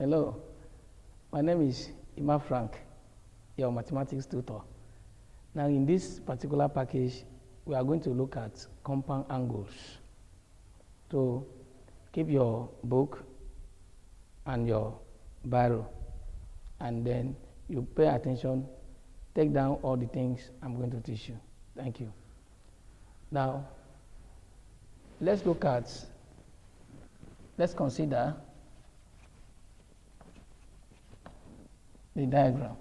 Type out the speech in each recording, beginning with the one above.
Hello, my name is Ima Frank, your mathematics tutor. Now in this particular package, we are going to look at compound angles. So keep your book and your biro, and then you pay attention, take down all the things I'm going to teach you. Thank you. Now, let's consider the diagram.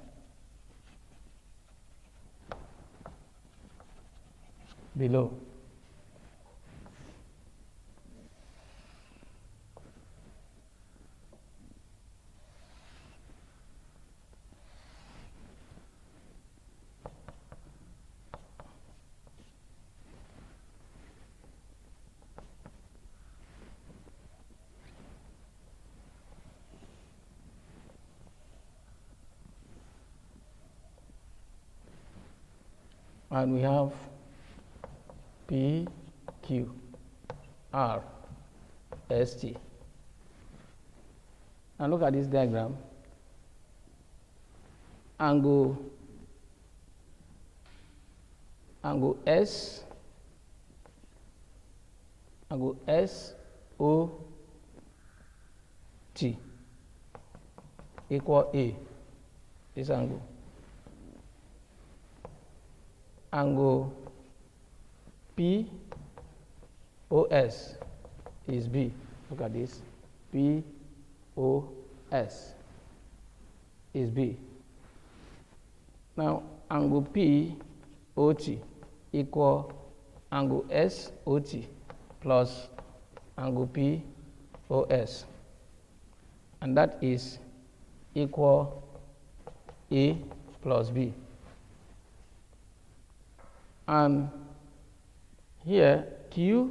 Below. And we have P, Q, R, S, T. And look at this diagram. Angle S, O, T equal A, this angle. Angle P, O, S is B. Look at this. P, O, S is B. Now, angle P, O, T equal angle S, O, T plus angle P, O, S. And that is equal A plus B. And here QR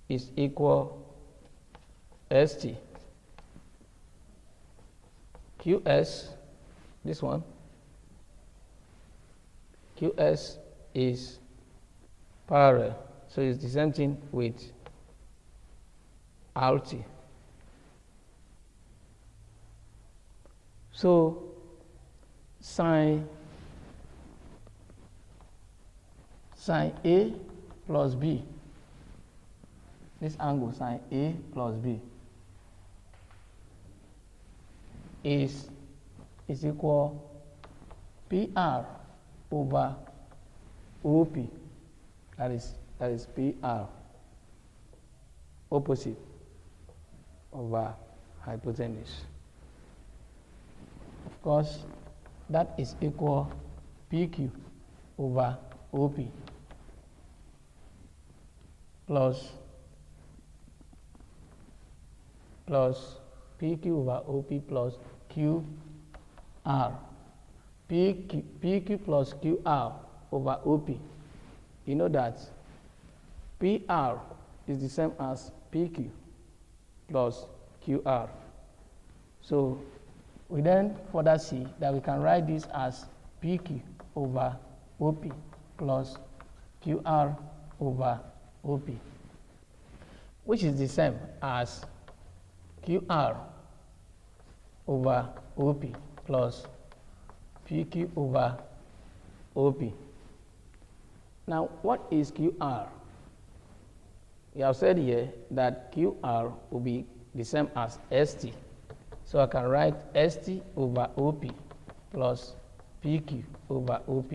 is equal ST. QS, this one, QS is parallel, so it's the same thing with RT. So sine A plus B, this angle sine A plus B is equal PR over OP. That is PR, opposite over hypotenuse. Of course, that is equal PQ over OP plus PQ over OP plus QR. PQ plus QR over OP. You know that PR is the same as PQ plus QR. So we then further see that we can write this as PQ over OP plus QR over OP, which is the same as QR over OP plus PQ over OP. Now, what is QR? We have said here that QR will be the same as ST. So I can write ST over OP plus PQ over OP.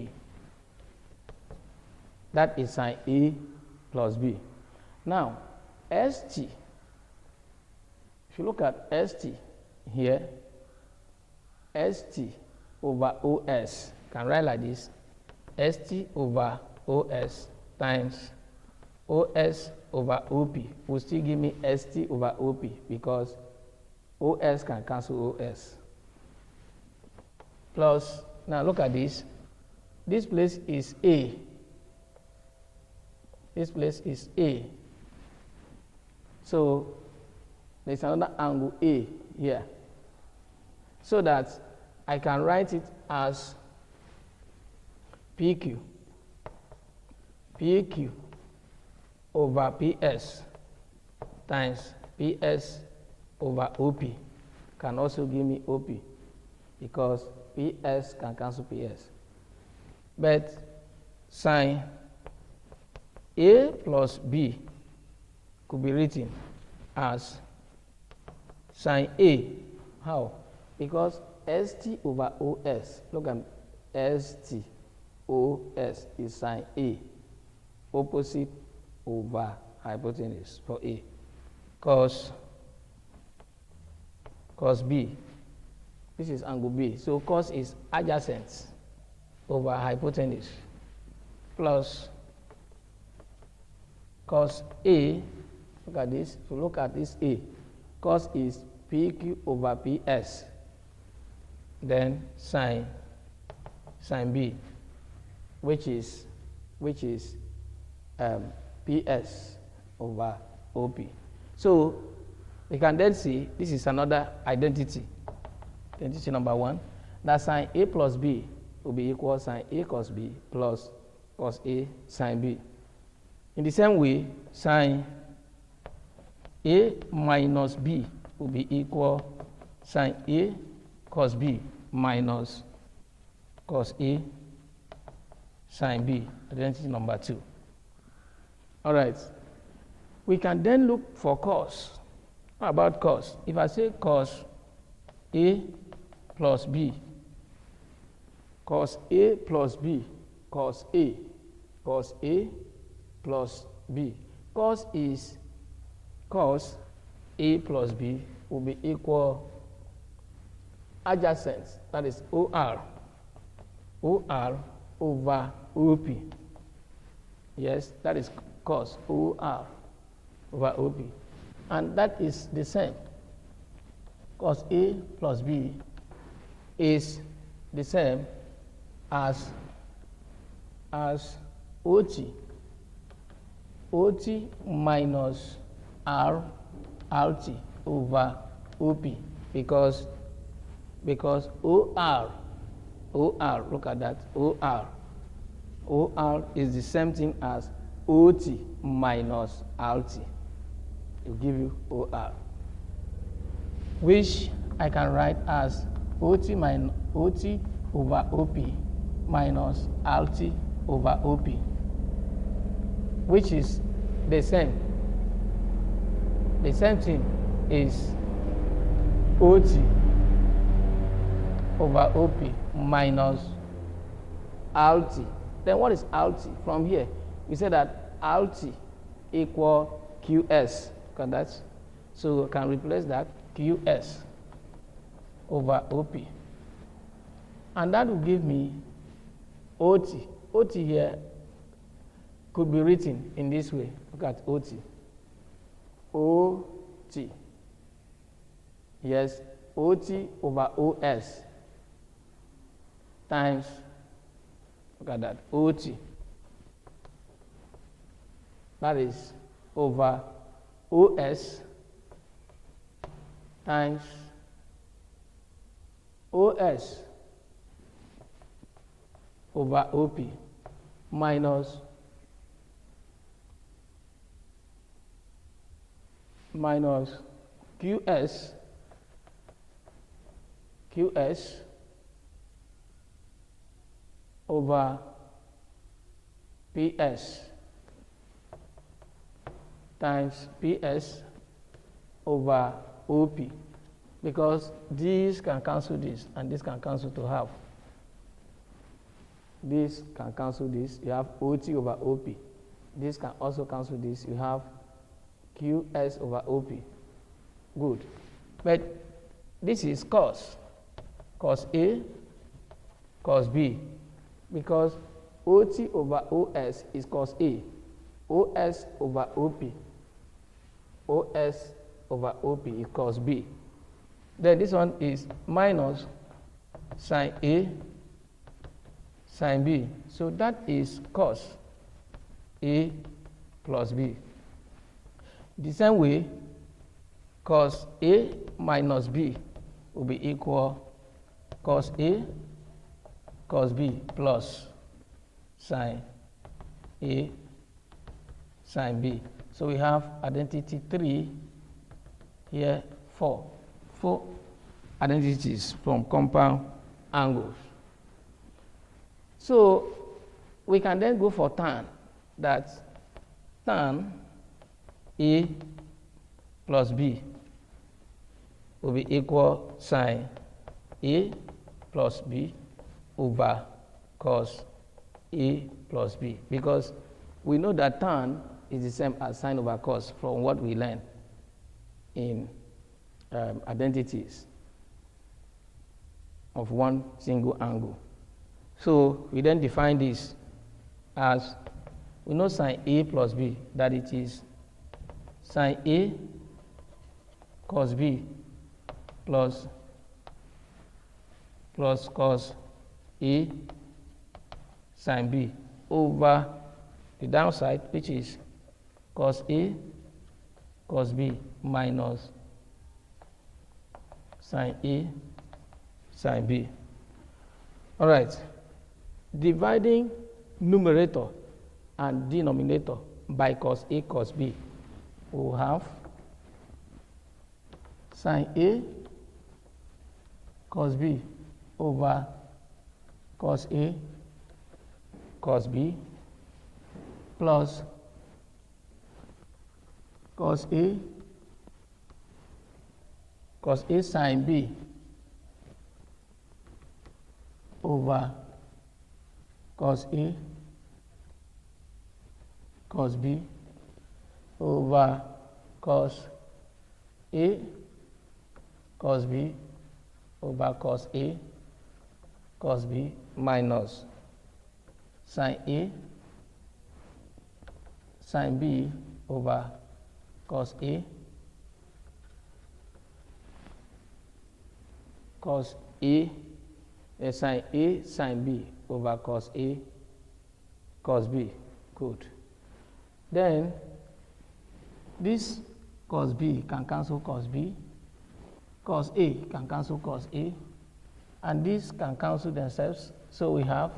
That is sine A plus B. Now, ST, if you look at ST here, ST over OS, can write like this, ST over OS times OS over OP will still give me ST over OP because OS can cancel OS. Plus, now look at this. This place is A. This place is A. So, there's another angle A here. So that I can write it as PQ over PS times PS over OP can also give me OP, because PS can cancel PS. But sine A plus B could be written as sine A. How? Because ST over OS, look at ST, OS is sine A, opposite over hypotenuse for A. Cos B, this is angle B, so cos is adjacent over hypotenuse, plus cos A, look at this, so look at this A, cos is PQ over PS, then sine B, which is PS over OP. So we can then see this is another identity. Identity number 1, that sine A plus B will be equal sine A cos B plus cos A sine B. In the same way, sine A minus B will be equal sine A cos B minus cos A sine B, identity number 2. All right. We can then look for cos. How about cos? If I say cos A plus B, cos A plus B, cos A plus B, cos A plus B will be equal adjacent, that is OR over OP. Yes, that is cos OR over OP. And that is the same. Cos A plus B is the same as OT minus RT over OP, because OR, look at that, OR is the same thing as OT minus RT. It will give you OR, which I can write as OT over OP minus RT over OP, which is the same. The same thing is OT over OP minus RT. Then what is RT? From here, we say that RT equal QS. Look at that. So we can replace that QS over OP. And that will give me OT. OT here could be written in this way. Look at OT. OT. Yes, OT over OS times, look at that, OT. That is over OS times OS over OP minus QS over PS times PS over OP, because this can cancel this and this can cancel to half. This can cancel this, you have OT over OP. This can also cancel this, you have QS over OP. Good. But this is cos A, cos B, because OT over OS is cos A, OS over OP, OS over OP is cos B. Then this one is minus sine A, sine B. So that is cos A plus B. The same way, cos A minus B will be equal cos A cos B plus sine A sine B. So we have identity 3, here 4. 4 identities from compound angles. So we can then go for tan, that tan A plus B will be equal sine A plus B over cos A plus B, because we know that tan is the same as sine over cos from what we learned in identities of one single angle. So we then define this as, we know sine A plus B, that it is sine A cos B plus cos A sine B over the downside, which is cos A cos B minus sine A sine B. All right. Dividing numerator and denominator by cos A cos B, we will have sine A cos B over cos A cos B plus cos A sine B over cos A cos B over cos A cos B over cos A cos B minus sine A sine B over cos A sine A sine B over cos A cos B. Good. Then this cos B can cancel cos B, cos A can cancel cos A, and these can cancel themselves. So we have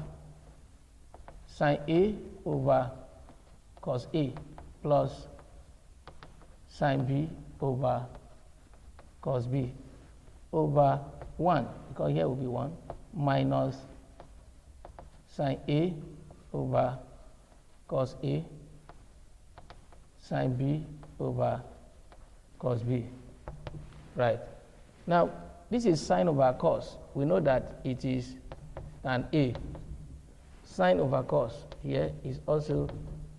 sine A over cos A plus sine B over cos B over 1, because here will be 1, minus sine A over cos A sine B over cos B. Right. Now, this is sine over cos. We know that it is tan A. Sine over cos here is also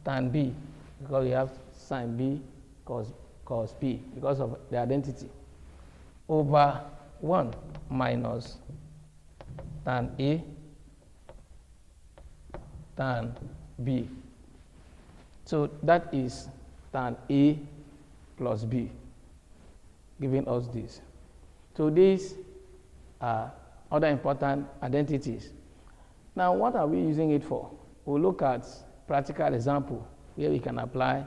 tan B, because we have sine B cos B because of the identity, over 1 minus tan A tan B. So that is tan A plus B, giving us this. So these are other important identities. Now, what are we using it for? We'll look at practical example where we can apply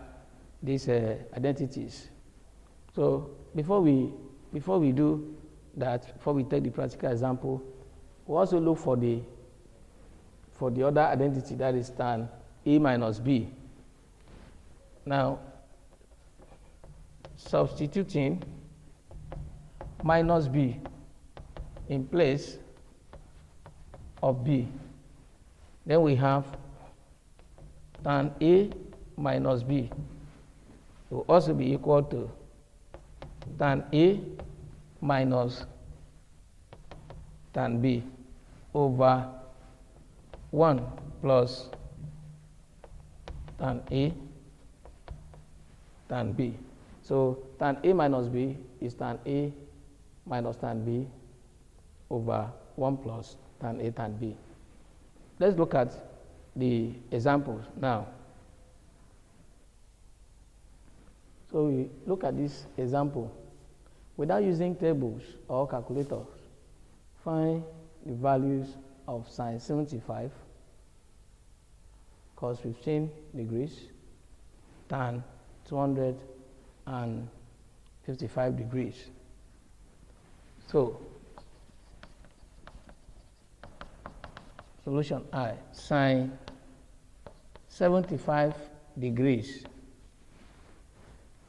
these identities. So before we do that, before we take the practical example, we'll also look for the other identity, that is tan A minus B. Now, substituting minus B in place of B, then we have tan A minus B will also be equal to tan A minus tan B over 1 plus tan A tan B. So tan A minus B is tan A minus tan B over 1 plus tan A tan B. Let's look at the examples now. So we look at this example. Without using tables or calculators, find the values of sine 75, cos 15 degrees, tan 255 degrees. So, solution I, sine 75 degrees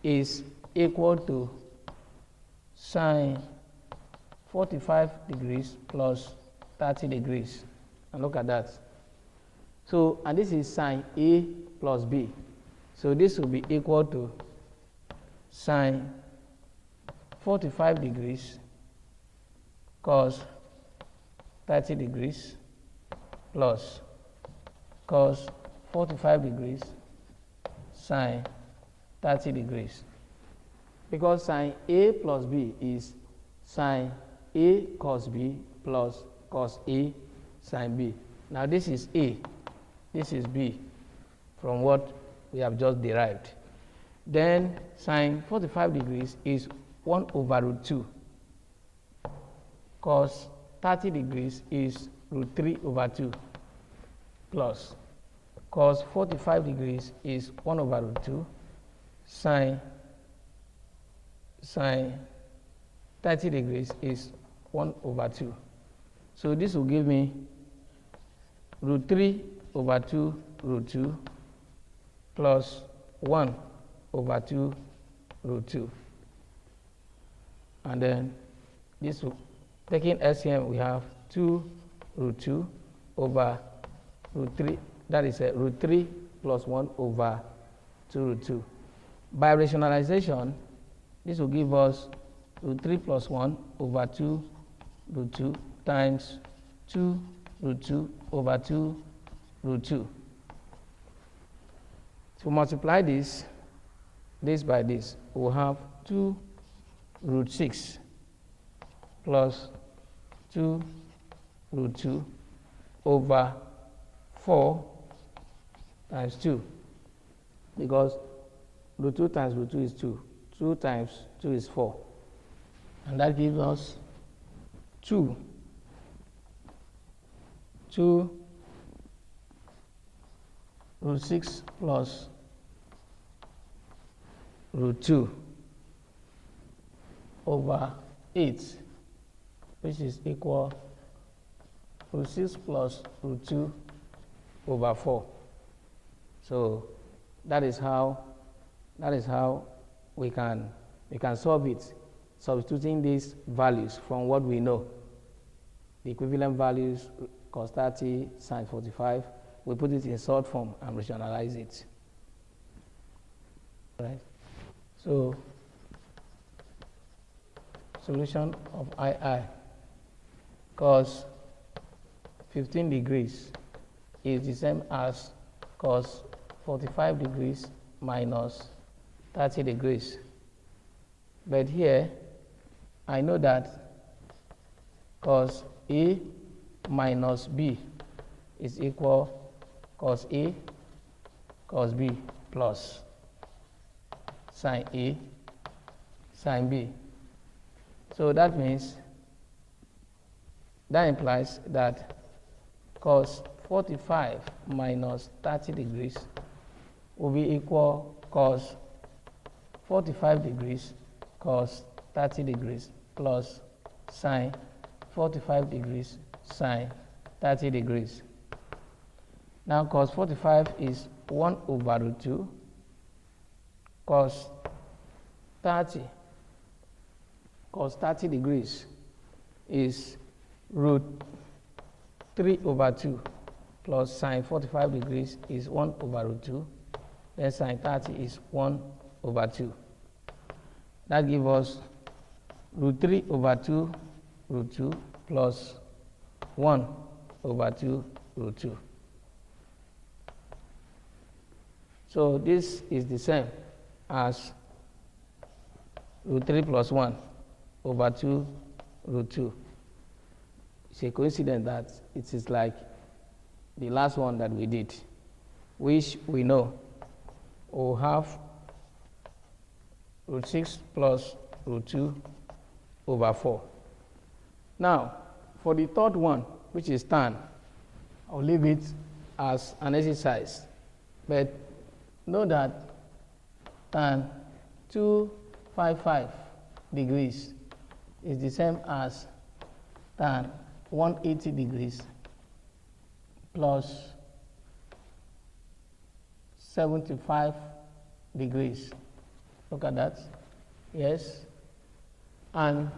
is equal to sine 45 degrees plus 30 degrees. And look at that. So, and this is sine A plus B. So this will be equal to sine 45 degrees cos 30 degrees plus cos 45 degrees sine 30 degrees. Because sine A plus B is sine A cos B plus cos A sine B. Now this is A, this is B from what we have just derived. Then sine 45 degrees is 1 over root 2. Cos 30 degrees is root 3 over 2 plus cos 45 degrees is 1 over root 2 sine 30 degrees is 1 over 2. So this will give me root 3 over 2 root 2 plus 1 over 2 root 2. And then this will, taking LCM, we have 2 root 2 over root 3, that is root 3 plus 1 over 2 root 2. By rationalization, this will give us root 3 plus 1 over 2 root 2 times 2 root 2 over 2 root 2. To multiply this by this, we'll have 2 root 6 plus 2 root 2 over 4 times 2, because root 2 times root 2 is 2. 2 times 2 is 4. And that gives us 2 root 6 plus root 2 over 8, which is equal root 6 plus root 2 over 4. So that is how we can solve it, substituting these values from what we know. The equivalent values, cos 30, sine 45, we put it in short form and rationalize it. Right? So solution of II, cos 15 degrees is the same as cos 45 degrees minus 30 degrees. But here, I know that cos A minus B is equal cos A cos B plus sine A sine B. So that means, that implies that cos 45 minus 30 degrees will be equal cos 45 degrees cos 30 degrees plus sine 45 degrees sine 30 degrees. Now cos 45 is 1 over root 2, cos 30 degrees is root 3 over 2 plus sine 45 degrees is 1 over root 2, then sine 30 is 1 over 2. That gives us root 3 over 2 root 2 plus 1 over 2 root 2. So this is the same as root 3 plus 1 over 2 root 2. It's a coincidence that it is like the last one that we did, which we know we'll have root 6 plus root 2 over 4. Now, for the third one, which is tan, I'll leave it as an exercise. But know that tan 255 degrees is the same as tan 180 degrees plus 75 degrees. Look at that. Yes. And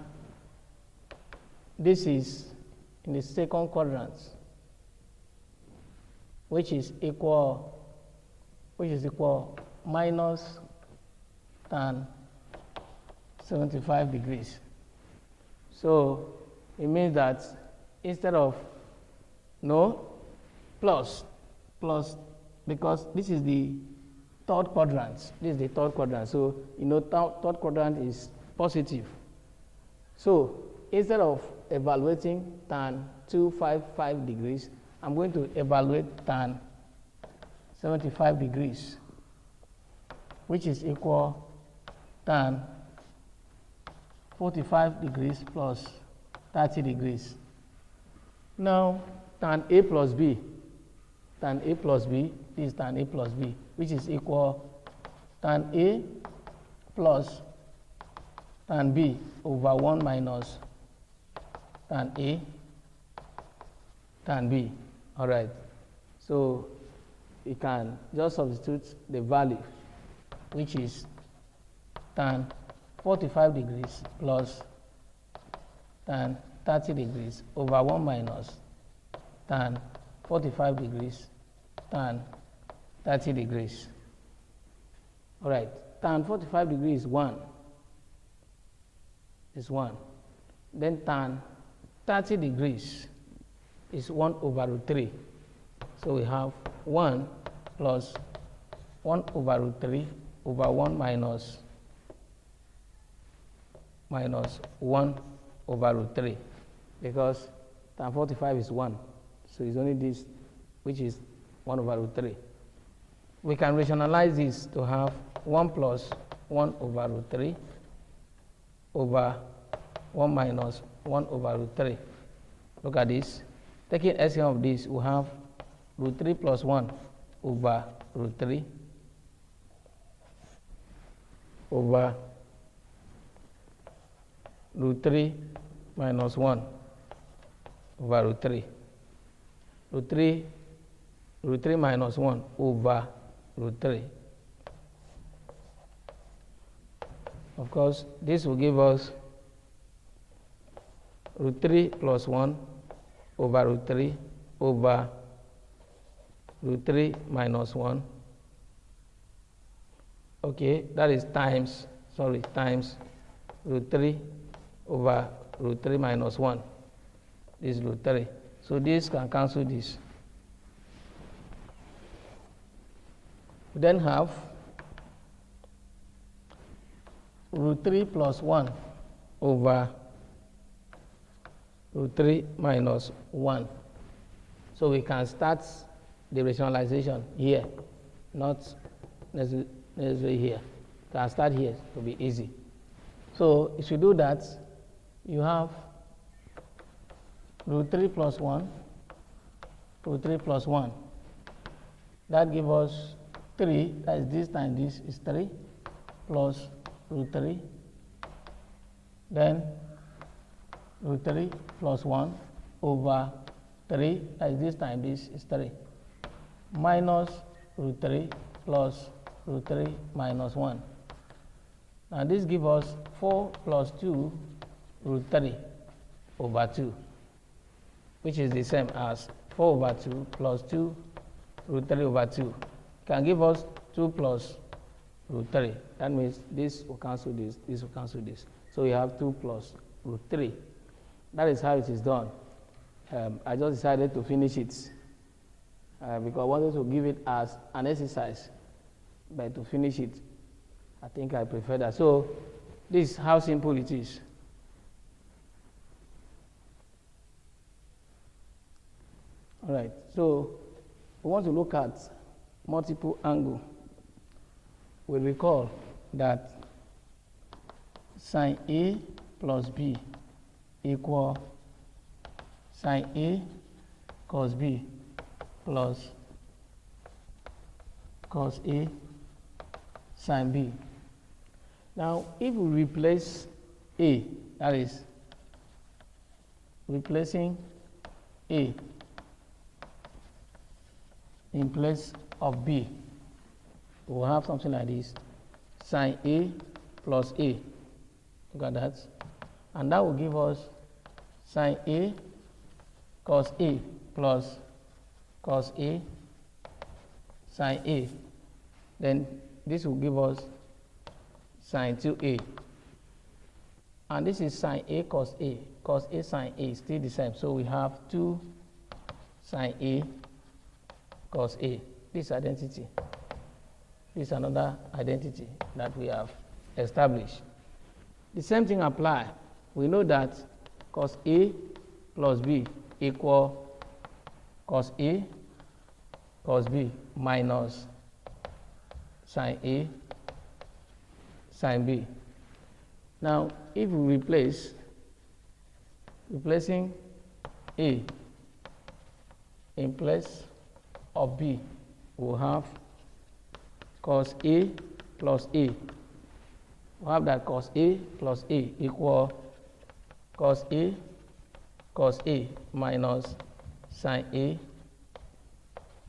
this is in the second quadrant, which is equal minus tan 75 degrees. So it means that instead of plus, because this is the third quadrant. This is the third quadrant. So third quadrant is positive. So instead of evaluating tan 255 degrees, I'm going to evaluate tan 75 degrees, which is equal tan 45 degrees plus 30 degrees. Now, tan A plus B, this is tan A plus B, which is equal tan A plus tan B over 1 minus tan A tan B. All right. So you can just substitute the value, which is tan 45 degrees plus tan 30 degrees over 1 minus tan 45 degrees tan 30 degrees. All right. Tan 45 degrees is 1. Then tan 30 degrees is 1 over root 3. So we have 1 plus 1 over root 3 over 1 minus 1 over root 3, because tan 45 is 1. So it's only this, which is 1 over root 3. We can rationalize this to have 1 plus 1 over root 3 over 1 minus 1 over root 3. Look at this. Taking LCM of this, we have root 3 plus 1 over root 3 over root 3 minus 1 over root 3. Root 3 minus 1 over root 3. Of course, this will give us root 3 plus 1 over root 3 over root 3 minus 1. Okay, that is times root 3 over root 3 minus 1. This is root 3. So this can cancel this. We then have root 3 plus 1 over root 3 minus 1. So we can start the rationalization here, not necessarily here. We can start here to be easy. So if you do that, you have root 3 plus 1, that gives us 3, that is this times this is 3, plus root 3, then root 3 plus 1 over 3, that is this times this is 3, minus root 3 plus root 3 minus 1. Now this gives us 4 plus 2 root 3 over 2, which is the same as 4 over 2 plus 2 root 3 over 2. Can give us 2 plus root 3. That means this will cancel this, this will cancel this. So we have 2 plus root 3. That is how it is done. I just decided to finish it because I wanted to give it as an exercise, but to finish it, I think I prefer that. So this is how simple it is. All right, so we want to look at multiple angle. We recall that sine A plus B equal sine A cos B plus cos A sine B. Now, if we replace A, that is replacing A in place of B, we'll have something like this. sine A plus A. Look at that. And that will give us sine A cos A plus cos A sine A. Then this will give us sine 2A. And this is sine A cos A. Cos A sine A is still the same. So we have 2 sine A cos A. This identity. This is another identity that we have established. The same thing apply. We know that cos A plus B equal cos A cos B minus sine A sine B. Now, if we replacing A in place of B, we'll have cos A plus A. We'll have that cos A plus A equal cos A minus sine A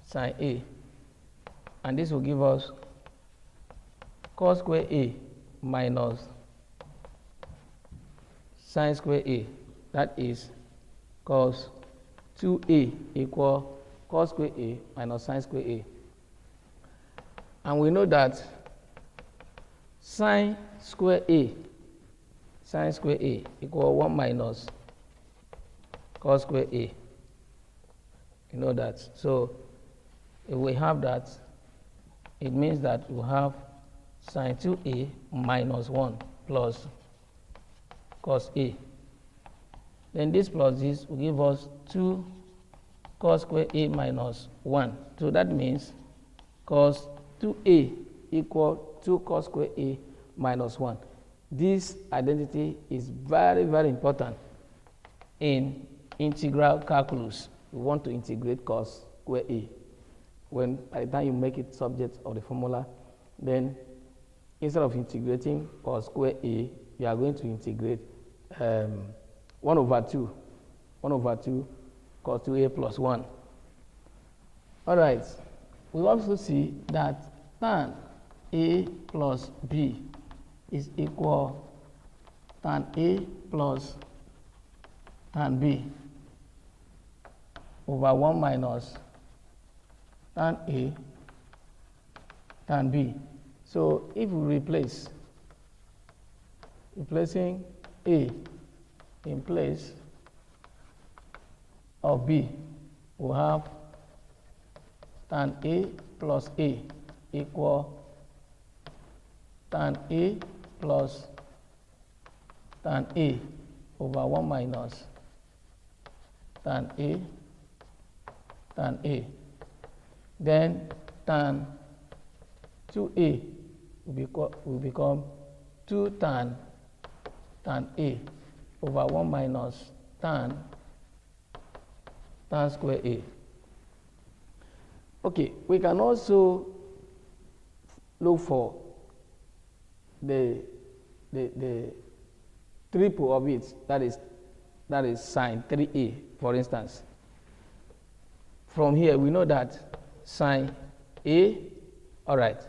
sine A. And this will give us cos square A minus sine square A. That is cos 2A equal cos square A minus sine square A. And we know that sine square A equal 1 minus cos square A. You know that. So if we have that, it means that we have sine 2A minus 1 plus cos A. Then this plus this will give us 2 cos square A minus 1. So that means cos 2A equal 2 cos square A minus 1. This identity is very, very important in integral calculus. We want to integrate cos square A. When by the time you make it subject of the formula, then instead of integrating cos square A, you are going to integrate 1 over 2 cos 2A plus 1. All right. We also see that tan A plus B is equal tan A plus tan B over 1 minus tan A tan B. So if we replacing A in place of B, we have tan A plus A equal tan A plus tan A over 1 minus tan A tan A. Then tan 2A will become 2 tan A over 1 minus tan square A. Okay, we can also look for the triple of it, that is sine 3A, for instance. From here, we know that sine A, all right,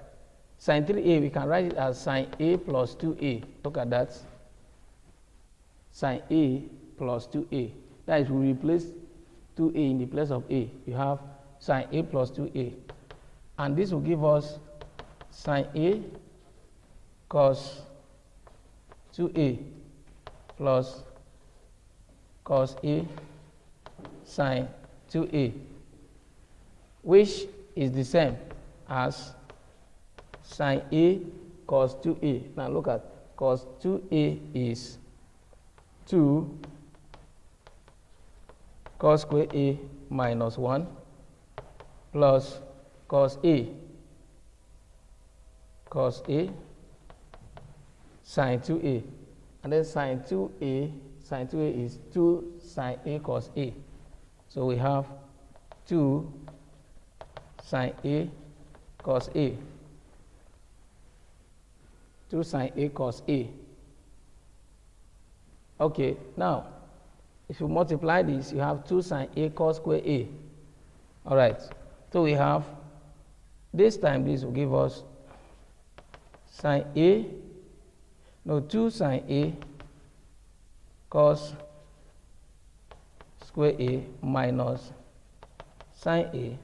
sine 3A, we can write it as sine A plus 2A. Look at that. Sine A plus 2A. That is, we replace 2A in the place of A. You have sine A plus 2A. And this will give us sine A cos 2A plus cos A sine 2A, which is the same as sine A cos 2A. Now look at cos 2A is 2 cos square A minus 1 plus cos A sine 2A. And then sine 2A is 2 sine A cos A. So we have 2 sine A cos A. 2 sine A cos A. Okay, now if you multiply this, you have 2 sine A cos square A. All right, so we have this time this will give us sine A, no, 2 sine A cos square A minus sine A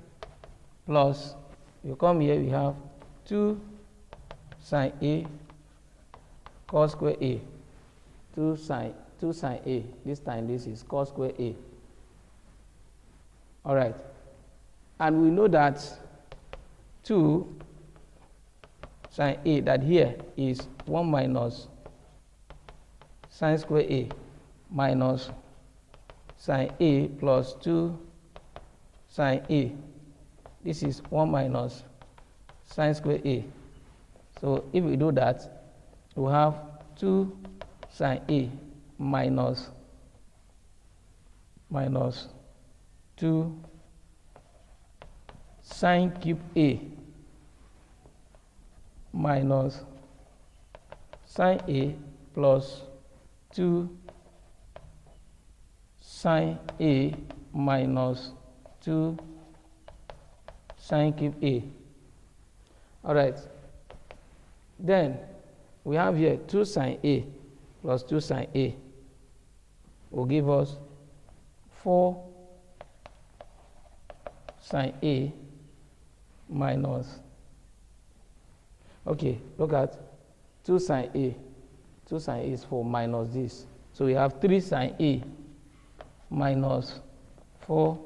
plus, you come here, we have 2 sine A cos square A, 2 sine A, this time this is cos square A. All right, and we know that 2 sine A, that here is 1 minus sine square A minus sine A plus 2 sine A. This is 1 minus sine square A. So if we do that, we have 2 sine A minus 2 sine cube A minus sine A plus 2 sine A minus 2 sine cube A. All right. Then we have here 2 sine A plus 2 sine A will give us 4 sine A minus, okay, look at 2 sine A. 2 sine A is 4 minus this. So we have 3 sine A minus 4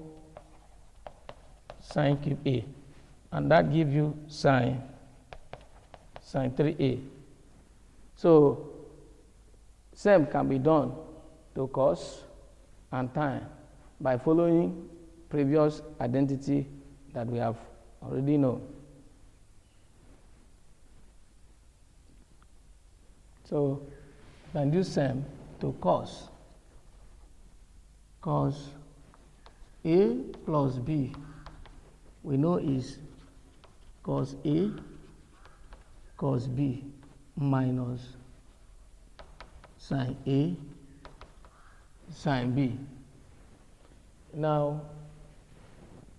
sine cube A. And that gives you sine 3A. So same can be done to cos and tan by following previous identity that we have already known. So you can do same to cos A plus B, we know is cos A cos B minus sine A sine B. Now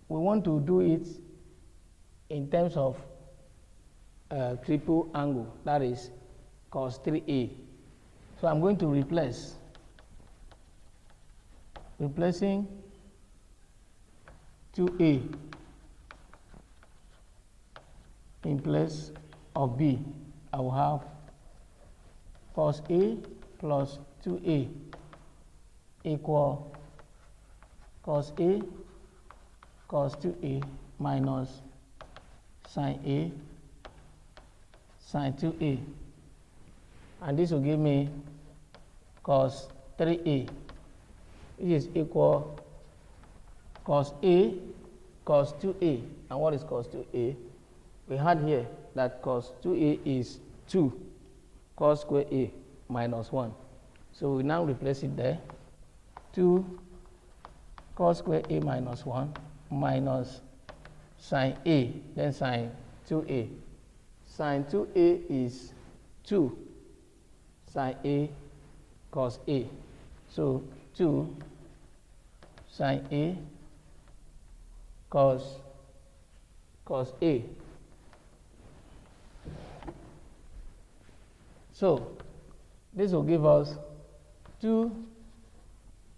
we want to do it in terms of triple angle, that is cos 3A. So I'm going to replacing 2A in place of B. I will have cos A plus 2A equal cos A cos 2A minus sine A sine 2A, and this will give me cos 3A, which is equal cos A cos 2A. And what is cos 2A? We had here that cos 2A is 2 cos square A minus 1. So we now replace it there. 2 cos square A minus 1 minus sine A, then sine 2A. Sine 2A is 2 sine A cos A. So 2 sine A cos A. So this will give us 2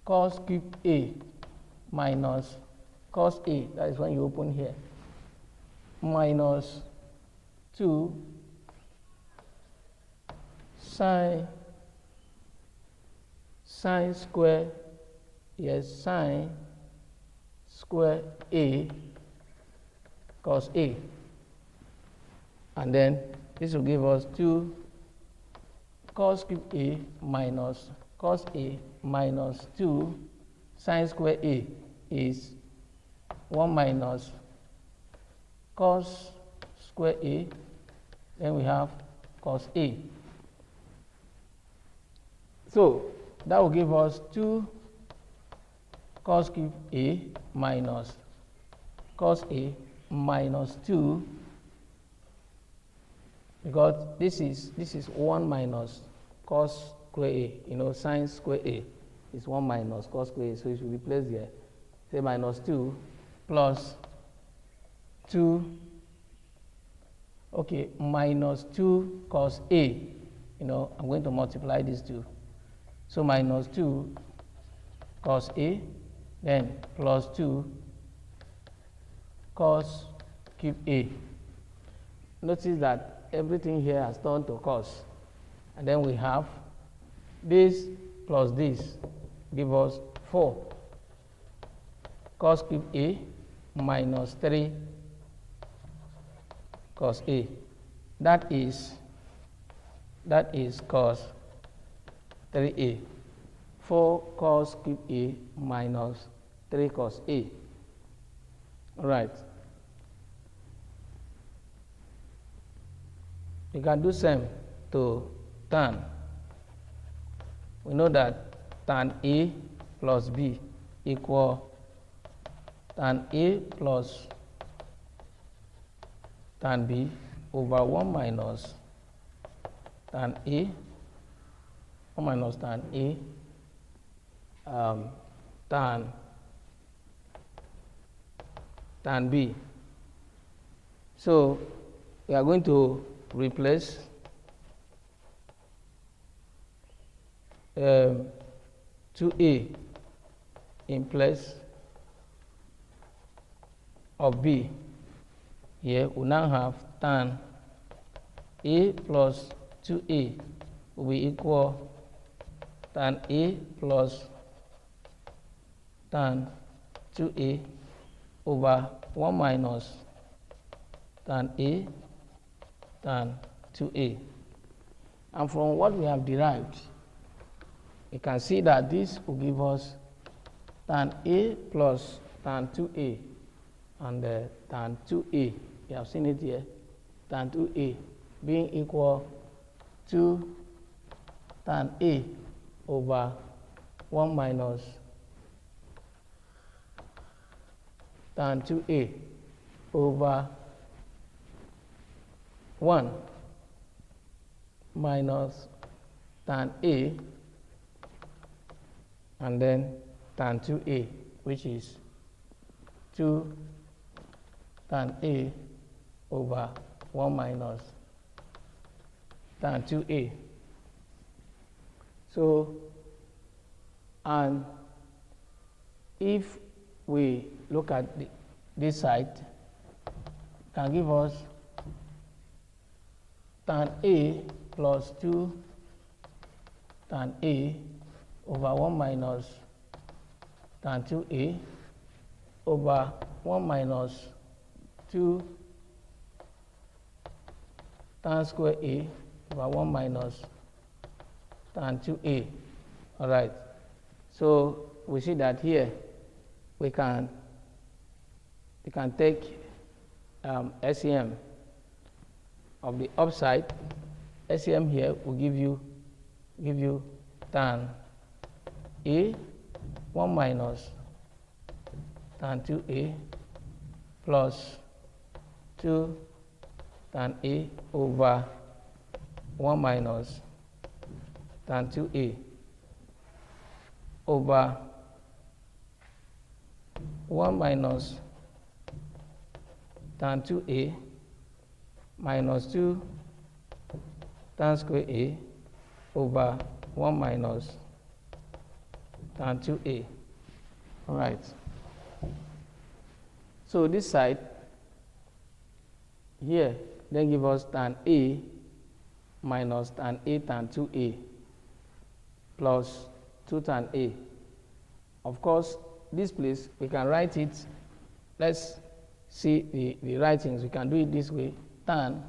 cos cube A minus cos A, that is when you open here, minus 2 sine square, yes, sine square A cos A. And then this will give us 2 cos cube A minus cos A minus 2 sine square A is 1 minus cos square A, then we have cos A. So that will give us 2 cos cube A minus cos A minus 2, because this is 1 minus cos square A, you know, sine square A is 1 minus cos square A, so it should be placed here. Say minus 2 plus 2 Okay, minus 2 cos A. I'm going to multiply these two. So minus 2 cos A, then plus 2 cos cube A. Notice that everything here has turned to cos. And then we have this plus this give us 4 cos cube A minus 3 cos A. That is cos 3A. 4 cos cube A minus 3 cos A. All right. You can do same to tan. We know that tan A plus B equal tan A plus tan B over 1 minus tan A, 1 minus tan A, tan B. So we are going to replace 2A in place of B. Here we now have tan A plus 2A will be equal tan A plus tan 2A over 1 minus tan A tan 2A. And from what we have derived, you can see that this will give us tan A plus tan 2A and tan 2A. You have seen it here. Tan 2A being equal to tan A over 1 minus tan 2A over 1 minus tan A and then tan 2A, which is 2 tan A over 1 minus tan 2A. So, and if we look at this side, can give us tan A plus 2 tan A over 1 minus tan 2A over 1 minus 2 tan square A over 1 minus tan 2A. All right. So we see that here we can take SEM of the upside. SEM here will give you tan A 1 minus tan 2A plus 2 tan A over 1 minus tan 2A over 1 minus tan 2A minus 2 tan square A over 1 minus tan 2A. All right. So this side here then give us tan A minus tan A tan 2A plus 2 tan A. Of course, this place we can write it. Let's see the writings. We can do it this way: tan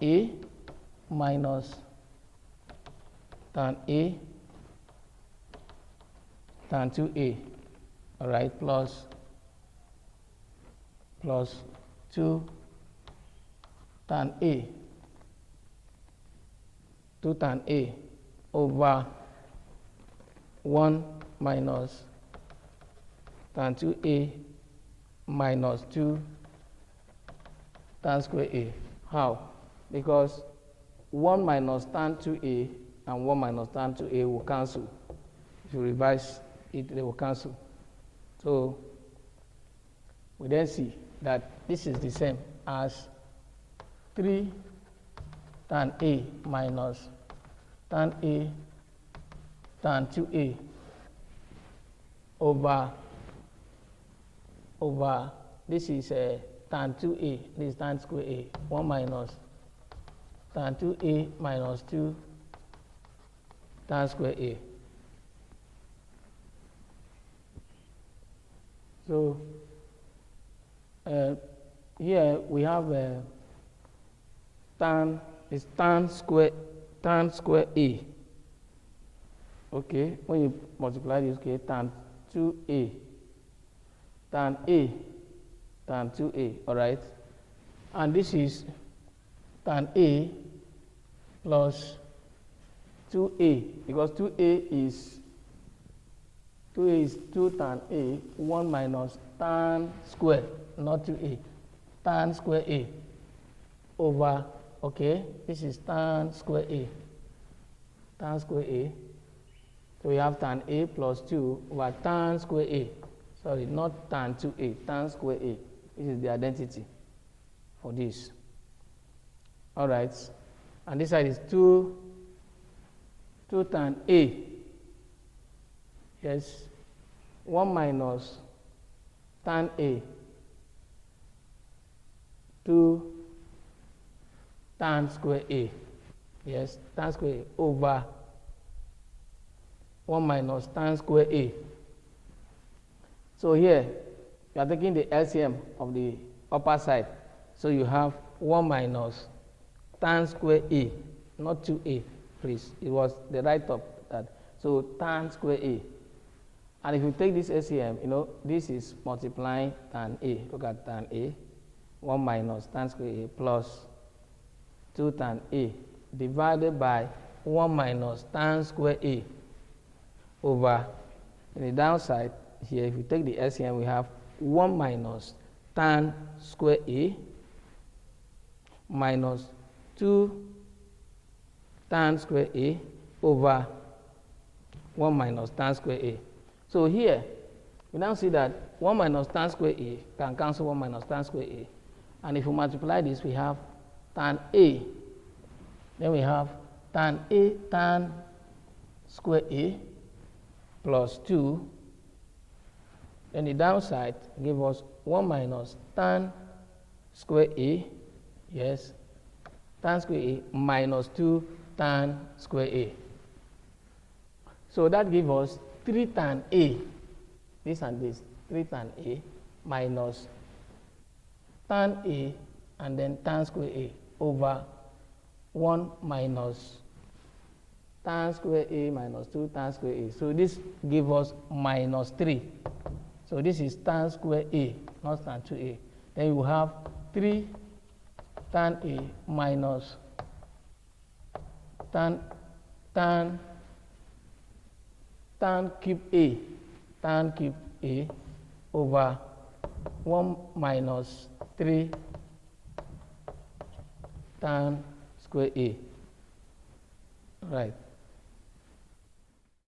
A minus tan A tan 2A. All right, plus 2 tan A, 2 tan A over 1 minus tan 2A minus 2 tan square A. How? Because 1 minus tan 2A and 1 minus tan 2A will cancel. If you revise it, they will cancel. So we then see that this is the same as 3 tan A minus tan A tan 2A over this is tan 2A, this is tan square A, 1 minus tan 2A minus 2 tan square A. So here we have tan is tan square A. Okay, when you multiply this, okay, tan 2A, tan A, tan 2A, all right? And this is tan A plus 2A, because 2A is 2 tan A, 1 minus tan square, not 2A, tan square A over, okay, this is tan square A, so we have tan A plus 2 over tan square A, sorry, not tan 2A, tan square A. This is the identity for this. All right, and this side is 2 tan A, yes, 1 minus tan A, 2 tan square A, yes, tan square A over 1 minus tan square A. So here, you are taking the LCM of the upper side. So you have 1 minus tan square A, not 2A, please. It was the right of that. So tan square A. And if you take this LCM, you know, this is multiplying tan A. Look at tan A. 1 minus tan square A plus 2 tan A divided by 1 minus tan square A over, in the downside here, if you take the LCM, we have 1 minus tan square A minus 2 tan square A over 1 minus tan square A. So here, we now see that 1 minus tan square A can cancel 1 minus tan square A. And if we multiply this, we have tan A. Then we have tan A tan square A plus 2. Then the downside give us 1 minus tan square A, yes, tan square A minus 2 tan square A. So that gives us 3 tan A, this and this, 3 tan A minus tan A and then tan square A over 1 minus tan square A minus 2 tan square A. So this gives us minus 3. So this is tan square A, not tan 2A. Then you have 3 tan A minus tan cube A, tan cube A over 1 minus 3 tan square A. Right.